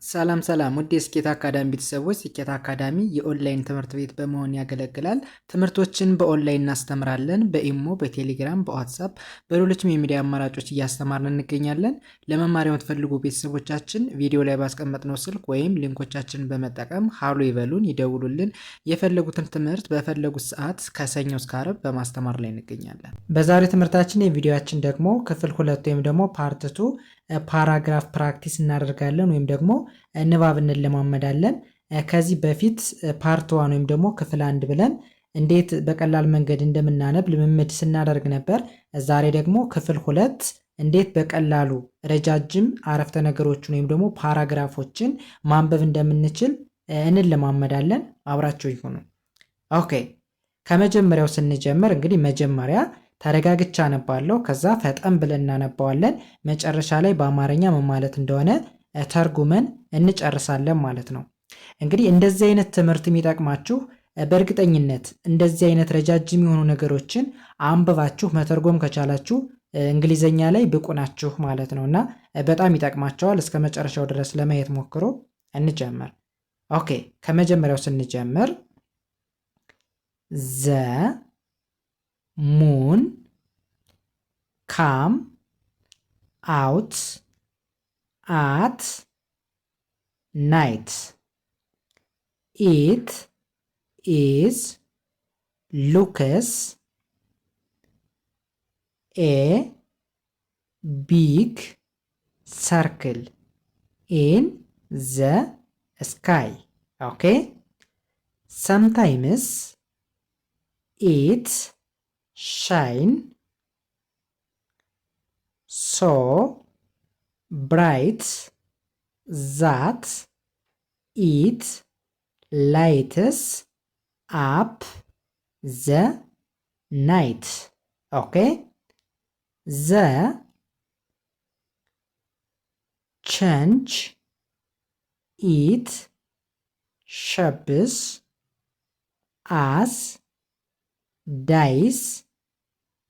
ሰላም ሰላም ውድ የስኬት አካዳሚ ቤተሰቦች፣ ስኬት አካዳሚ የኦንላይን ትምህርት ቤት በመሆን ያገለግላል። ትምህርቶችን በኦንላይን እናስተምራለን። በኢሞ፣ በቴሌግራም፣ በዋትሳፕ፣ በሌሎችም የሚዲያ አማራጮች እያስተማርን እንገኛለን። ለመማር የምትፈልጉ ቤተሰቦቻችን ቪዲዮ ላይ ባስቀመጥነው ስልክ ወይም ሊንኮቻችንን በመጠቀም ሀሎ ይበሉን፣ ይደውሉልን። የፈለጉትን ትምህርት በፈለጉት ሰዓት ከሰኞ እስከ ዓርብ በማስተማር ላይ እንገኛለን። በዛሬው ትምህርታችን የቪዲዮአችን ደግሞ ክፍል 2 ወይም ደግሞ ፓርት 2 ፓራግራፍ ፕራክቲስ እናደርጋለን ወይም ደግሞ ንባብ እንለማመዳለን። ከዚህ በፊት ፓርት 1 ወይም ደግሞ ክፍል 1 ብለን እንዴት በቀላል መንገድ እንደምናነብ ልምምድ ስናደርግ ነበር። ዛሬ ደግሞ ክፍል 2 እንዴት በቀላሉ ረጃጅም አረፍተ ነገሮችን ወይም ደግሞ ፓራግራፎችን ማንበብ እንደምንችል እንለማመዳለን። አብራችሁ ይሁኑ። ኦኬ፣ ከመጀመሪያው ስንጀምር እንግዲህ መጀመሪያ ተረጋግቻ አነባለሁ፣ ከዛ ፈጠን ብለን እናነባዋለን። መጨረሻ ላይ በአማርኛ ምን ማለት እንደሆነ ተርጉመን እንጨርሳለን ማለት ነው። እንግዲህ እንደዚህ አይነት ትምህርት የሚጠቅማችሁ በእርግጠኝነት እንደዚህ አይነት ረጃጅም የሆኑ ነገሮችን አንብባችሁ መተርጎም ከቻላችሁ እንግሊዘኛ ላይ ብቁ ናችሁ ማለት ነው እና በጣም ይጠቅማቸዋል። እስከ መጨረሻው ድረስ ለማየት ሞክሮ እንጀምር። ኦኬ፣ ከመጀመሪያው ስንጀምር ዘ moon come out at night. It is looks a big circle in the sky. Okay, sometimes it shine so bright that it lights up the night. Okay, the change it shapes as days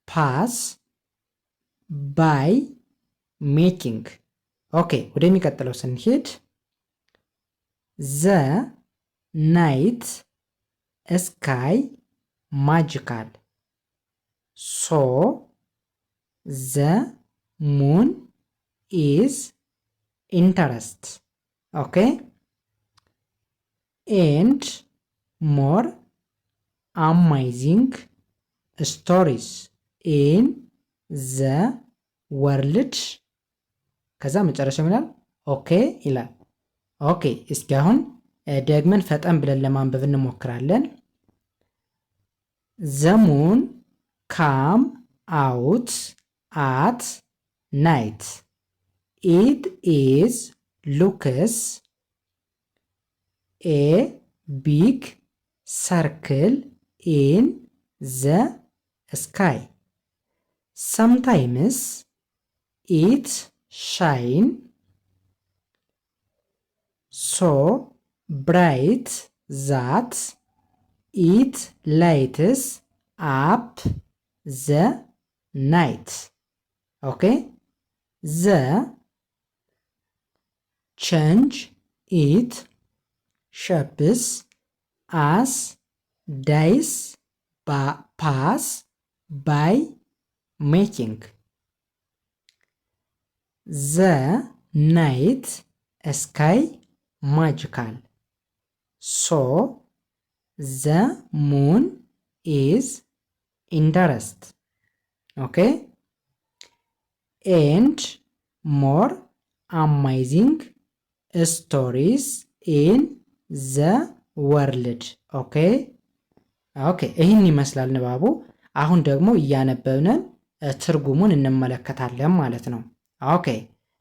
pass by making. ኦኬ፣ ወደሚቀጥለው ስንሄድ ዘ ናይት ስካይ ማጂካል ሶ ዘ ሙን ኢዝ ኢንተረስት። ኦኬ፣ ኤንድ ሞር አማይዚንግ ስቶሪስ ኢን ዘ ወርልድ። ከዛ መጨረሻ ይላል ኦኬ ይላል። ኦኬ፣ እስኪ አሁን ደግመን ፈጠን ብለን ለማንበብ እንሞክራለን። ዘ ሙን ካም አውት አት ናይት ኢት ኢዝ ሉክስ ኤ ቢግ ሰርክል ኢን ዘ sky. Sometimes it shine so bright that it lights up the night. Okay, the change it shapes as days pass by making. The night sky magical so the moon is interest. Okay, and more amazing stories in the world. Okay, ኦኬ፣ ይህን ይመስላል ንባቡ። አሁን ደግሞ እያነበብነን ትርጉሙን እንመለከታለን ማለት ነው። ኦኬ፣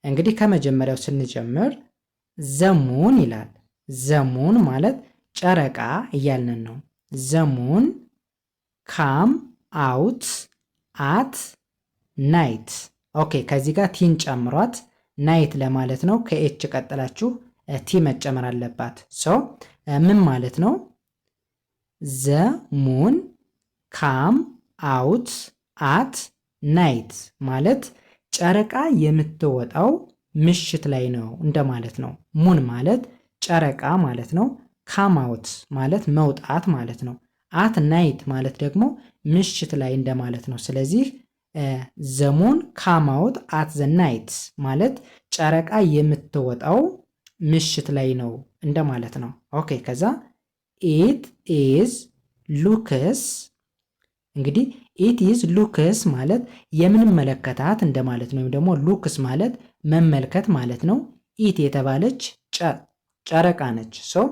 እንግዲህ ከመጀመሪያው ስንጀምር ዘሙን ይላል። ዘሙን ማለት ጨረቃ እያልን ነው። ዘሙን ካም አውት አት ናይት። ኦኬ፣ ከዚህ ጋር ቲን ጨምሯት ናይት ለማለት ነው። ከኤች ቀጥላችሁ ቲ መጨመር አለባት። ምን ማለት ነው? ዘ ሙን ካም አውት አት ናይት ማለት ጨረቃ የምትወጣው ምሽት ላይ ነው እንደማለት ነው። ሙን ማለት ጨረቃ ማለት ነው። ካም አውት ማለት መውጣት ማለት ነው። አት ናይት ማለት ደግሞ ምሽት ላይ እንደማለት ነው። ስለዚህ ዘሙን ካም አውት አት ዘ ናይት ማለት ጨረቃ የምትወጣው ምሽት ላይ ነው እንደማለት ነው። ኦኬ ከዛ ኢት ኢዝ ሉክስ እንግዲህ ኢት ኢዝ ሉክስ ማለት የምንመለከታት እንደማለት ነው። ወይም ደግሞ ሉክስ ማለት መመልከት ማለት ነው። ኢት የተባለች ጨረቃ ነች። ሶ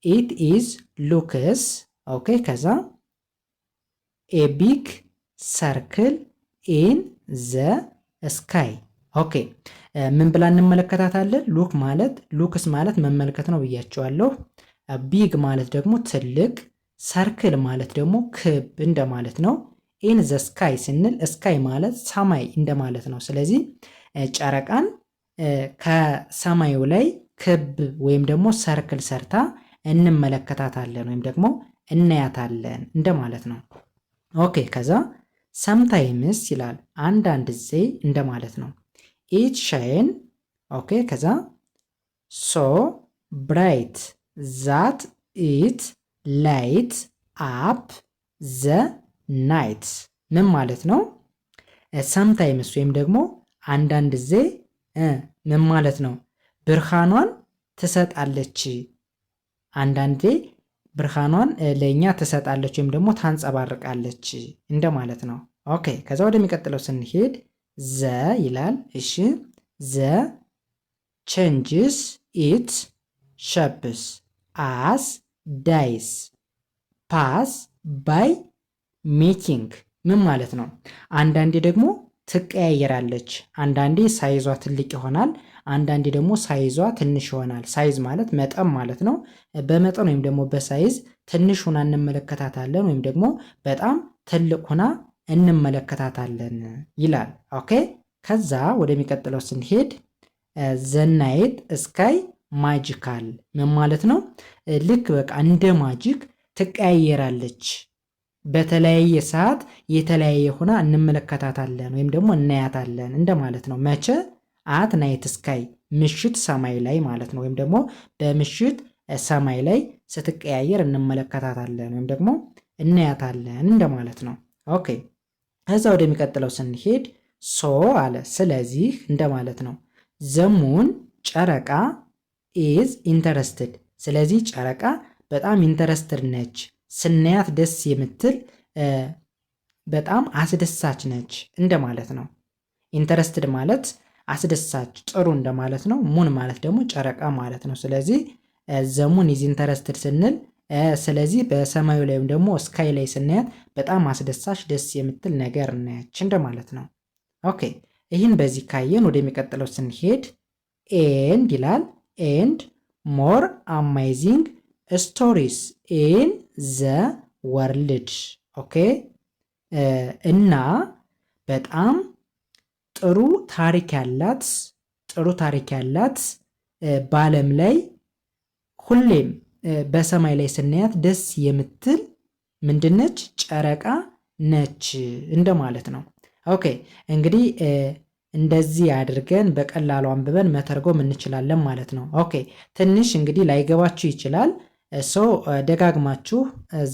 ኢት ኢዝ ሉክስ ኦኬ ከዛ ኤ ቢግ ሰርክል ኢን ዘ ስካይ ኦኬ ምን ብላ እንመለከታታለን? ሉክስ ማለት መመልከት ነው ብያቸዋለሁ። ቢግ ማለት ደግሞ ትልቅ፣ ሰርክል ማለት ደግሞ ክብ እንደማለት ነው። ኢን ዘ ስካይ ስንል ስካይ ማለት ሰማይ እንደማለት ነው። ስለዚህ ጨረቃን ከሰማዩ ላይ ክብ ወይም ደግሞ ሰርክል ሰርታ እንመለከታታለን ወይም ደግሞ እናያታለን እንደማለት ነው። ኦኬ ከዛ ሰምታይምስ ይላል አንዳንድ ጊዜ እንደማለት ነው። ኢት ሻይን ኦኬ ከዛ ሶ ብራይት ዛት ኢት ላይት አፕ ዘ ናይት ምን ማለት ነው? ሰምታይምስ ወይም ደግሞ አንዳንድ ጊዜ ምን ማለት ነው? ብርሃኗን ትሰጣለች። አንዳንዴ ብርሃኗን ለእኛ ትሰጣለች ወይም ደግሞ ታንጸባርቃለች እንደማለት ነው። ኦኬ ከዛ ወደሚቀጥለው ስንሄድ ዘ ይላል። እሺ ዘ ቼንጅስ ኢት ሸፕስ አስ ዳይስ ፓስ ባይ ሜኪንግ ምን ማለት ነው? አንዳንዴ ደግሞ ትቀያየራለች። አንዳንዴ ሳይዟ ትልቅ ይሆናል፣ አንዳንዴ ደግሞ ሳይዟ ትንሽ ይሆናል። ሳይዝ ማለት መጠን ማለት ነው። በመጠን ወይም ደግሞ በሳይዝ ትንሽ ሆና እንመለከታታለን ወይም ደግሞ በጣም ትልቅ ሆና እንመለከታታለን ይላል። ኦኬ ከዛ ወደሚቀጥለው ስንሄድ ዘናይት ስካይ ማጂካል ምን ማለት ነው? ልክ በቃ እንደ ማጂክ ትቀያየራለች። በተለያየ ሰዓት የተለያየ ሆና እንመለከታታለን ወይም ደግሞ እናያታለን እንደማለት ነው። መቼ? አት ናይት ስካይ ምሽት ሰማይ ላይ ማለት ነው። ወይም ደግሞ በምሽት ሰማይ ላይ ስትቀያየር እንመለከታታለን ወይም ደግሞ እናያታለን እንደማለት ነው። ኦኬ ከዛ ወደሚቀጥለው ስንሄድ ሶ አለ ስለዚህ እንደማለት ነው። ዘሙን ጨረቃ ኢዝ ኢንተረስትድ ስለዚህ ጨረቃ በጣም ኢንተረስትድ ነች። ስናያት ደስ የምትል በጣም አስደሳች ነች እንደማለት ነው። ኢንተረስትድ ማለት አስደሳች ጥሩ እንደማለት ነው። ሙን ማለት ደግሞ ጨረቃ ማለት ነው። ስለዚህ ዘሙን ኢዝ ኢንተረስትድ ስንል ስለዚህ በሰማዩ ላይ ወይም ደግሞ ስካይ ላይ ስናያት በጣም አስደሳች ደስ የምትል ነገር ነች እንደማለት ነው። ኦኬ ይህን በዚህ ካየን ወደሚቀጥለው ስንሄድ ኤንድ ይላል። ኤንድ ሞር አሜዚንግ ስቶሪስ ኢን ዘ ወርልድ ኦኬ እና በጣም ጥሩ ታሪክ ያላት በዓለም ላይ ሁሌም በሰማይ ላይ ስናያት ደስ የምትል ምንድነች? ጨረቃ ነች እንደማለት ነው። ኦኬ እንግዲህ እንደዚህ አድርገን በቀላሉ አንብበን መተርጎም እንችላለን ማለት ነው። ኦኬ ትንሽ እንግዲህ ላይገባችሁ ይችላል። ደጋግማችሁ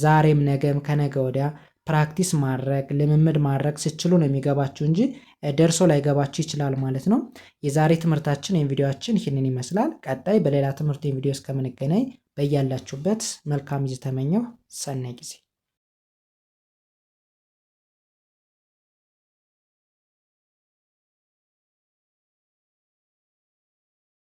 ዛሬም ነገም ከነገ ወዲያ ፕራክቲስ ማድረግ ልምምድ ማድረግ ስችሉ ነው የሚገባችሁ እንጂ ደርሶ ላይገባችሁ ይችላል ማለት ነው። የዛሬ ትምህርታችን ወይም ቪዲዮአችን ይህንን ይመስላል። ቀጣይ በሌላ ትምህርት ቪዲዮ እስከምንገናኝ በያላችሁበት መልካም ጊዜ ተመኘሁ። ሰናይ ጊዜ